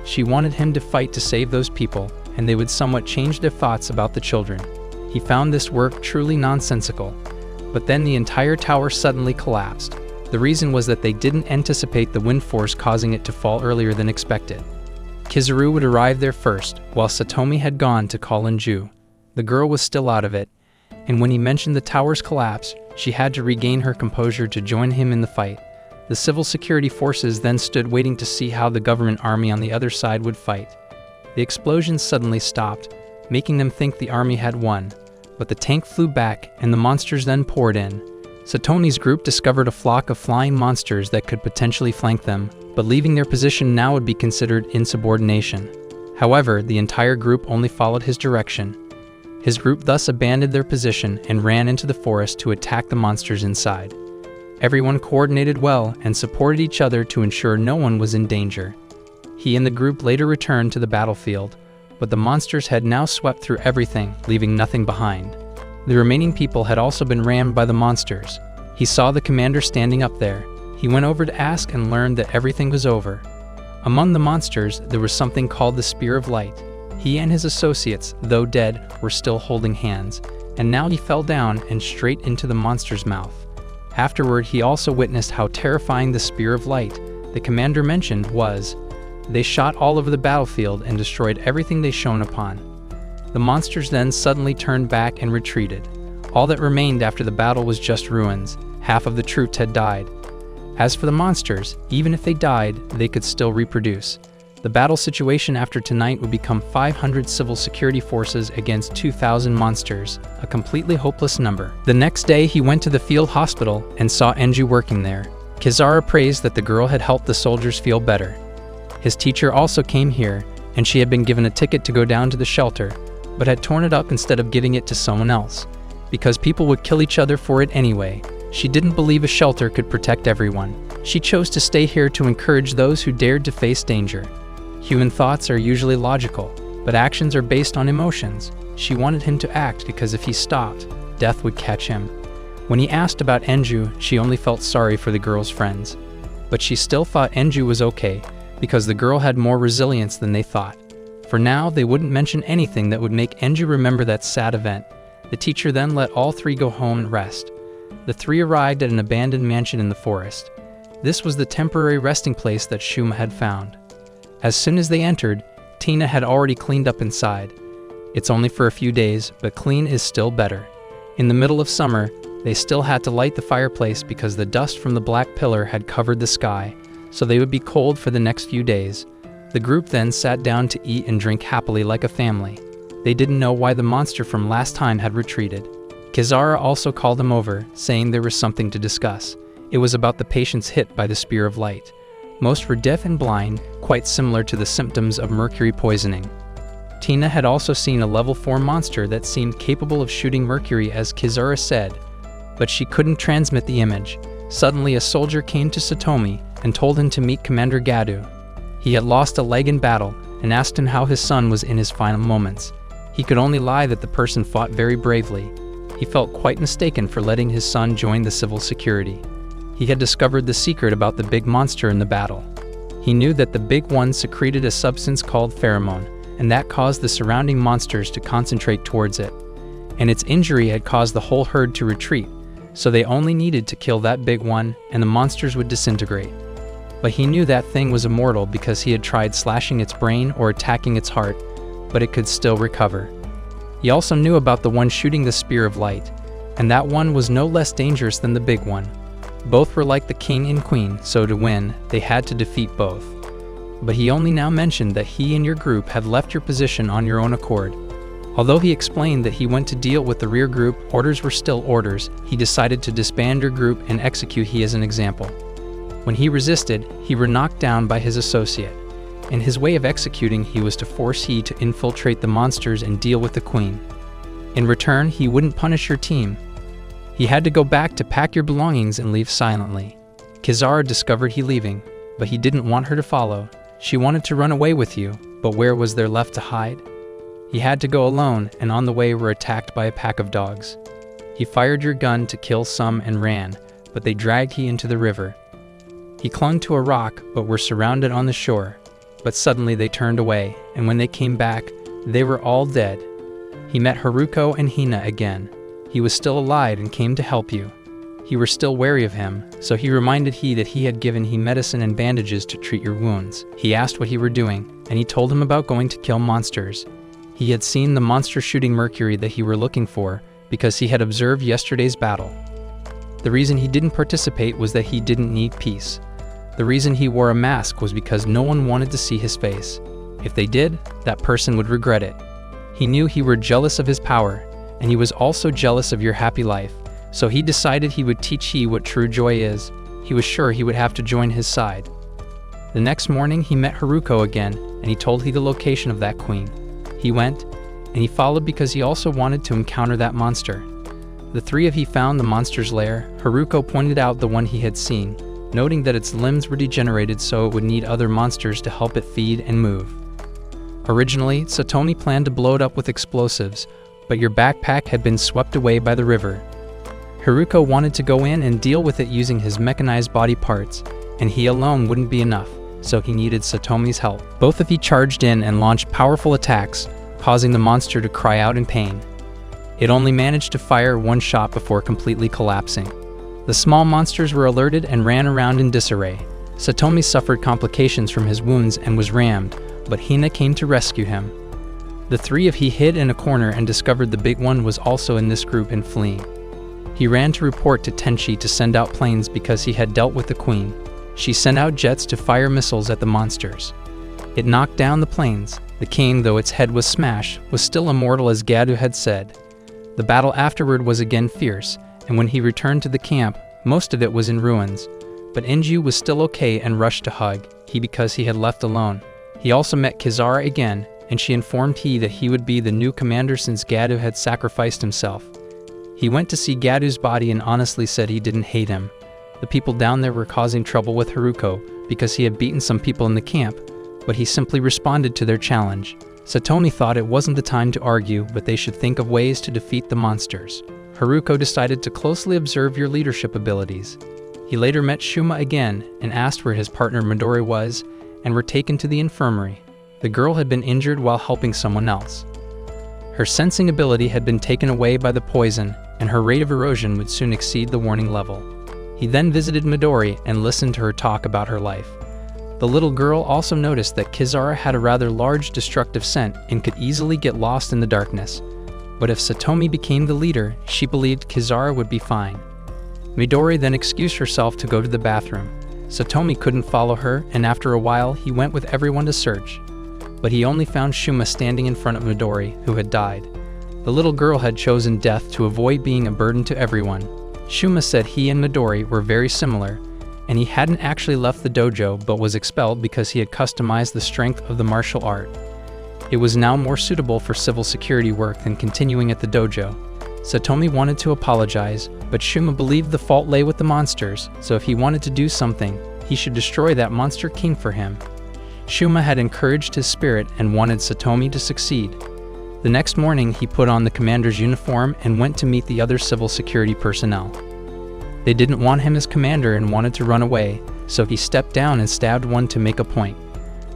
She wanted him to fight to save those people, and they would somewhat change their thoughts about the children. He found this work truly nonsensical. But then the entire tower suddenly collapsed. The reason was that they didn't anticipate the wind force causing it to fall earlier than expected. Kizaru would arrive there first, while Satomi had gone to call Inju. The girl was still out of it, and when he mentioned the tower's collapse, she had to regain her composure to join him in the fight. The civil security forces then stood waiting to see how the government army on the other side would fight. The explosions suddenly stopped, making them think the army had won, but the tank flew back and the monsters then poured in. Satomi's group discovered a flock of flying monsters that could potentially flank them, but leaving their position now would be considered insubordination. However, the entire group only followed his direction. His group thus abandoned their position and ran into the forest to attack the monsters inside. Everyone coordinated well and supported each other to ensure no one was in danger. He and the group later returned to the battlefield, but the monsters had now swept through everything, leaving nothing behind. The remaining people had also been rammed by the monsters. He saw the commander standing up there. He went over to ask and learned that everything was over. Among the monsters, there was something called the Spear of Light. He and his associates, though dead, were still holding hands, and now he fell down and straight into the monster's mouth. Afterward, he also witnessed how terrifying the spear of light the commander mentioned was. They shot all over the battlefield and destroyed everything they shone upon. The monsters then suddenly turned back and retreated. All that remained after the battle was just ruins. Half of the troops had died. As for the monsters, even if they died, they could still reproduce. The battle situation after tonight would become 500 civil security forces against 2,000 monsters, a completely hopeless number. The next day, he went to the field hospital and saw Enju working there. Kizara praised that the girl had helped the soldiers feel better. His teacher also came here, and she had been given a ticket to go down to the shelter, but had torn it up instead of giving it to someone else. Because people would kill each other for it anyway, she didn't believe a shelter could protect everyone. She chose to stay here to encourage those who dared to face danger. Human thoughts are usually logical, but actions are based on emotions. She wanted him to act because if he stopped, death would catch him. When he asked about Enju, she only felt sorry for the girl's friends. But she still thought Enju was okay, because the girl had more resilience than they thought. For now, they wouldn't mention anything that would make Enju remember that sad event. The teacher then let all three go home and rest. The three arrived at an abandoned mansion in the forest. This was the temporary resting place that Shuma had found. As soon as they entered, Tina had already cleaned up inside. It's only for a few days, but clean is still better. In the middle of summer, they still had to light the fireplace because the dust from the black pillar had covered the sky, so they would be cold for the next few days. The group then sat down to eat and drink happily like a family. They didn't know why the monster from last time had retreated. Kizara also called him over, saying there was something to discuss. It was about the patients hit by the spear of light. Most were deaf and blind, quite similar to the symptoms of mercury poisoning. Tina had also seen a level 4 monster that seemed capable of shooting mercury, as Kizara said, but she couldn't transmit the image. Suddenly a soldier came to Satomi and told him to meet Commander Gadu. He had lost a leg in battle and asked him how his son was in his final moments. He could only lie that the person fought very bravely. He felt quite mistaken for letting his son join the civil security. He had discovered the secret about the big monster in the battle. He knew that the big one secreted a substance called pheromone, and that caused the surrounding monsters to concentrate towards it. And its injury had caused the whole herd to retreat, so they only needed to kill that big one and the monsters would disintegrate. But he knew that thing was immortal because he had tried slashing its brain or attacking its heart, but it could still recover. He also knew about the one shooting the spear of light, and that one was no less dangerous than the big one. Both were like the king and queen, so to win, they had to defeat both. But he only now mentioned that he and your group had left your position on your own accord. Although he explained that he went to deal with the rear group, orders were still orders. He decided to disband your group and execute he as an example. When he resisted, he were knocked down by his associate. In his way of executing, he was to force he to infiltrate the monsters and deal with the queen. In return, he wouldn't punish your team. He had to go back to pack your belongings and leave silently. Kizara discovered he leaving, but he didn't want her to follow. She wanted to run away with you, but where was there left to hide? He had to go alone, and on the way were attacked by a pack of dogs. He fired your gun to kill some and ran, but they dragged he into the river. He clung to a rock, but were surrounded on the shore. But suddenly they turned away, and when they came back, they were all dead. He met Haruko and Hina again. He was still alive and came to help you. He were still wary of him, so he reminded he that he had given he medicine and bandages to treat your wounds. He asked what he were doing, and he told him about going to kill monsters. He had seen the monster shooting mercury that he were looking for, because he had observed yesterday's battle. The reason he didn't participate was that he didn't need peace. The reason he wore a mask was because no one wanted to see his face. If they did, that person would regret it. He knew he were jealous of his power, and he was also jealous of your happy life, so he decided he would teach he what true joy is. He was sure he would have to join his side. The next morning he met Haruko again, and he told he the location of that queen. He went, and he followed because he also wanted to encounter that monster. The three of he found the monster's lair. Haruko pointed out the one he had seen, noting that its limbs were degenerated so it would need other monsters to help it feed and move. Originally, Satomi planned to blow it up with explosives, but your backpack had been swept away by the river. Haruko wanted to go in and deal with it using his mechanized body parts, and he alone wouldn't be enough, so he needed Satomi's help. Both of you charged in and launched powerful attacks, causing the monster to cry out in pain. It only managed to fire one shot before completely collapsing. The small monsters were alerted and ran around in disarray. Satomi suffered complications from his wounds and was rammed, but Hina came to rescue him. The three of he hid in a corner and discovered the big one was also in this group and fleeing. He ran to report to Tenshi to send out planes because he had dealt with the queen. She sent out jets to fire missiles at the monsters. It knocked down the planes. The king, though its head was smashed, was still immortal as Gadu had said. The battle afterward was again fierce, and when he returned to the camp, most of it was in ruins. But Inju was still okay and rushed to hug he because he had left alone. He also met Kizara again, and she informed he that he would be the new commander since Gadu had sacrificed himself. He went to see Gadu's body and honestly said he didn't hate him. The people down there were causing trouble with Haruko because he had beaten some people in the camp, but he simply responded to their challenge. Satomi thought it wasn't the time to argue, but they should think of ways to defeat the monsters. Haruko decided to closely observe your leadership abilities. He later met Shuma again and asked where his partner Midori was, and were taken to the infirmary. The girl had been injured while helping someone else. Her sensing ability had been taken away by the poison, and her rate of erosion would soon exceed the warning level. He then visited Midori and listened to her talk about her life. The little girl also noticed that Kizara had a rather large destructive scent and could easily get lost in the darkness. But if Satomi became the leader, she believed Kizara would be fine. Midori then excused herself to go to the bathroom. Satomi couldn't follow her, and after a while he went with everyone to search. But he only found Shuma standing in front of Midori, who had died. The little girl had chosen death to avoid being a burden to everyone. Shuma said he and Midori were very similar, and he hadn't actually left the dojo but was expelled because he had customized the strength of the martial art. It was now more suitable for civil security work than continuing at the dojo. Satomi wanted to apologize, but Shuma believed the fault lay with the monsters, so if he wanted to do something, he should destroy that monster king for him. Shuma had encouraged his spirit and wanted Satomi to succeed. The next morning, he put on the commander's uniform and went to meet the other civil security personnel. They didn't want him as commander and wanted to run away, so he stepped down and stabbed one to make a point.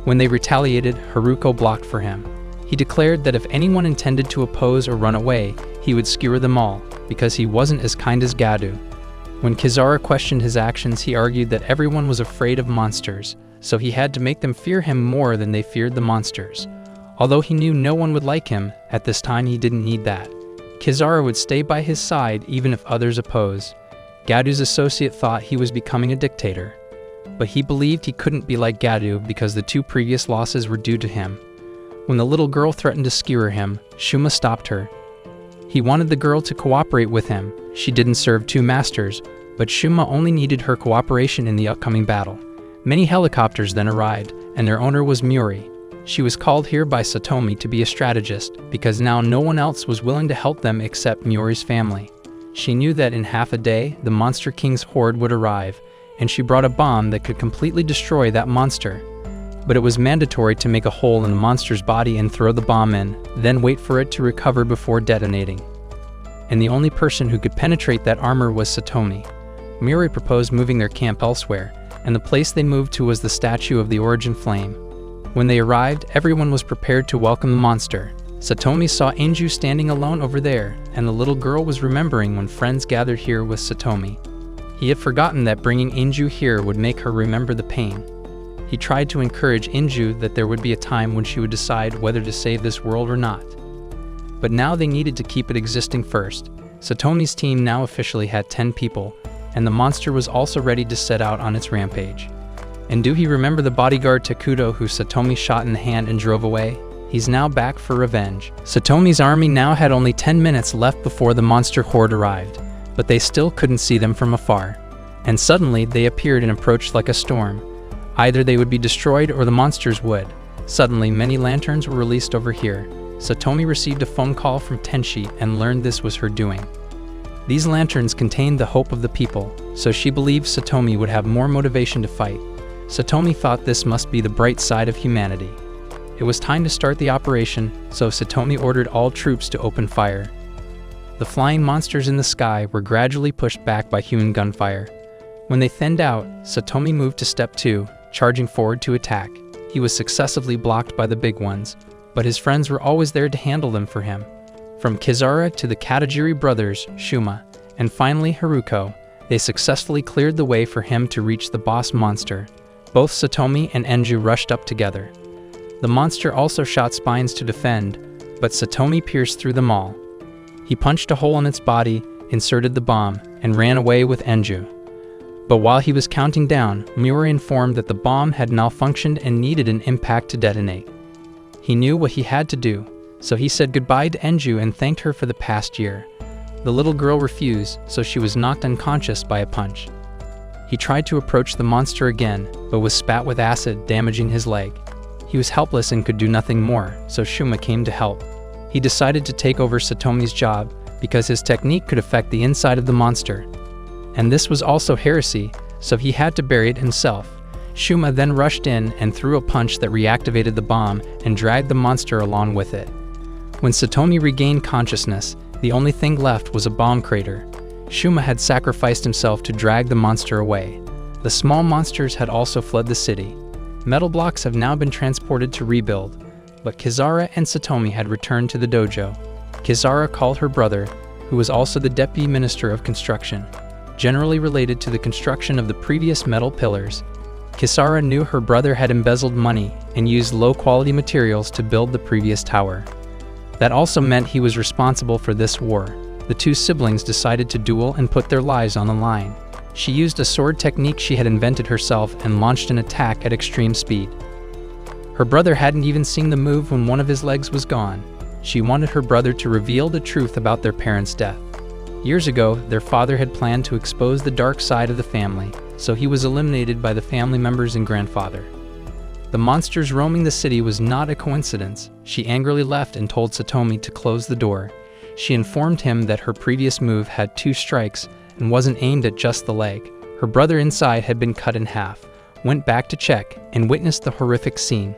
When they retaliated, Haruko blocked for him. He declared that if anyone intended to oppose or run away, he would skewer them all, because he wasn't as kind as Gadu. When Kizara questioned his actions, he argued that everyone was afraid of monsters, so he had to make them fear him more than they feared the monsters. Although he knew no one would like him, at this time he didn't need that. Kizara would stay by his side even if others opposed. Gadu's associate thought he was becoming a dictator, but he believed he couldn't be like Gadu because the two previous losses were due to him. When the little girl threatened to skewer him, Shuma stopped her. He wanted the girl to cooperate with him. She didn't serve two masters, but Shuma only needed her cooperation in the upcoming battle. Many helicopters then arrived, and their owner was Muri. She was called here by Satomi to be a strategist, because now no one else was willing to help them except Muri's family. She knew that in half a day, the Monster King's horde would arrive, and she brought a bomb that could completely destroy that monster. But it was mandatory to make a hole in the monster's body and throw the bomb in, then wait for it to recover before detonating. And the only person who could penetrate that armor was Satomi. Muri proposed moving their camp elsewhere, and the place they moved to was the statue of the Origin Flame. When they arrived, everyone was prepared to welcome the monster. Satomi saw Inju standing alone over there, and the little girl was remembering when friends gathered here with Satomi. He had forgotten that bringing Inju here would make her remember the pain. He tried to encourage Inju that there would be a time when she would decide whether to save this world or not. But now they needed to keep it existing first. Satomi's team now officially had 10 people, and the monster was also ready to set out on its rampage. And do he remember the bodyguard Takuto who Satomi shot in the hand and drove away? He's now back for revenge. Satomi's army now had only 10 minutes left before the monster horde arrived, but they still couldn't see them from afar. And suddenly they appeared and approached like a storm. Either they would be destroyed or the monsters would. Suddenly many lanterns were released over here. Satomi received a phone call from Tenshi and learned this was her doing. These lanterns contained the hope of the people, so she believed Satomi would have more motivation to fight. Satomi thought this must be the bright side of humanity. It was time to start the operation, so Satomi ordered all troops to open fire. The flying monsters in the sky were gradually pushed back by human gunfire. When they thinned out, Satomi moved to step 2, charging forward to attack. He was successively blocked by the big ones, but his friends were always there to handle them for him. From Kizara to the Katajiri brothers, Shuma, and finally Haruko, They successfully cleared the way for him to reach the boss monster. Both Satomi and Enju rushed up together. The monster also shot spines to defend, but Satomi pierced through them all. He punched a hole in its body, inserted the bomb, and ran away with Enju. But while he was counting down, Miura informed that the bomb had malfunctioned and needed an impact to detonate. He knew what he had to do, so he said goodbye to Enju and thanked her for the past year. The little girl refused, so she was knocked unconscious by a punch. He tried to approach the monster again, but was spat with acid, damaging his leg. He was helpless and could do nothing more, so Shuma came to help. He decided to take over Satomi's job because his technique could affect the inside of the monster. And this was also heresy, so he had to bury it himself. Shuma then rushed in and threw a punch that reactivated the bomb and dragged the monster along with it. When Satomi regained consciousness, the only thing left was a bomb crater. Shuma had sacrificed himself to drag the monster away. The small monsters had also fled the city. Metal blocks have now been transported to rebuild, but Kizara and Satomi had returned to the dojo. Kizara called her brother, who was also the Deputy Minister of Construction, generally related to the construction of the previous metal pillars. Kizara knew her brother had embezzled money and used low-quality materials to build the previous tower. That also meant he was responsible for this war. The two siblings decided to duel and put their lives on the line. She used a sword technique she had invented herself and launched an attack at extreme speed. Her brother hadn't even seen the move when one of his legs was gone. She wanted her brother to reveal the truth about their parents' death. Years ago, their father had planned to expose the dark side of the family, so he was eliminated by the family members and grandfather. The monsters roaming the city was not a coincidence. She angrily left and told Satomi to close the door. She informed him that her previous move had 2 strikes and wasn't aimed at just the leg. Her brother inside had been cut in half, went back to check, and witnessed the horrific scene.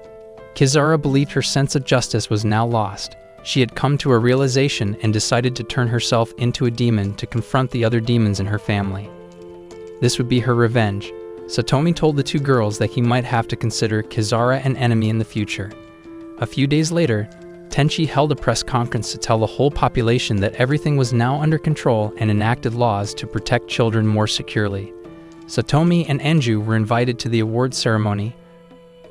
Kizara believed her sense of justice was now lost. She had come to a realization and decided to turn herself into a demon to confront the other demons in her family. This would be her revenge. Satomi told the 2 girls that he might have to consider Kizara an enemy in the future. A few days later, Tenchi held a press conference to tell the whole population that everything was now under control and enacted laws to protect children more securely. Satomi and Enju were invited to the award ceremony,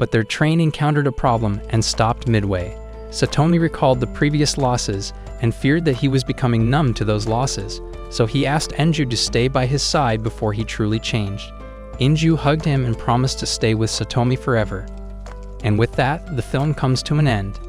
but their train encountered a problem and stopped midway. Satomi recalled the previous losses and feared that he was becoming numb to those losses, so he asked Enju to stay by his side before he truly changed. Enju hugged him and promised to stay with Satomi forever. And with that, the film comes to an end.